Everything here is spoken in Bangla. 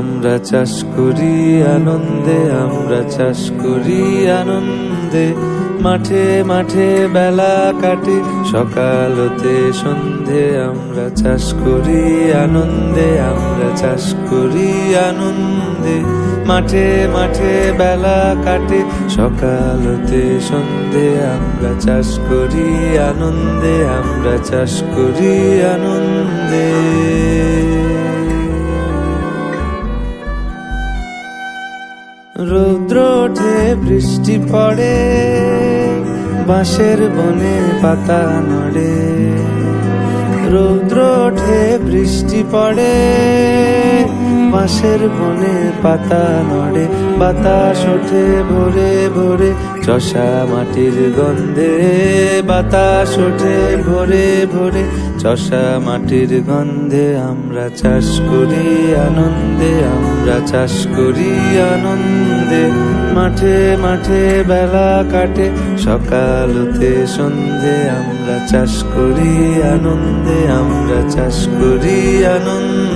আমরা চাষ করি আনন্দে, আমরা চাষ করি আনন্দে। মাঠে মাঠে বেলা কাটে, সকাল হতে সন্ধে। আমরা চাষ করি আনন্দে, আমরা চাষ করি আনন্দে। মাঠে মাঠে বেলা কাটে, সকাল হতে সন্ধে। আমরা চাষ করি আনন্দে, আমরা চাষ করি আনন্দে। রৌদ্র ওঠে বৃষ্টি পড়ে, বাঁশের বনে পাতা নড়ে। রৌদ্র ওঠে বৃষ্টি পড়ে, বাঁশের বনে পাতা নড়ে। বাতাস ওঠে ভোরে ভোরে, চষা মাটির গন্ধে। বাতাস ওঠে ভোরে ভোরে, চষা মাটির গন্ধে। আমরা চাষ করি আনন্দে, আমরা চাষ করি আনন্দে। মাঠে মাঠে বেলা কাটে, সকাল হতে সন্ধে। আমরা চাষ করি আনন্দে, আমরা চাষ করি আনন্দে।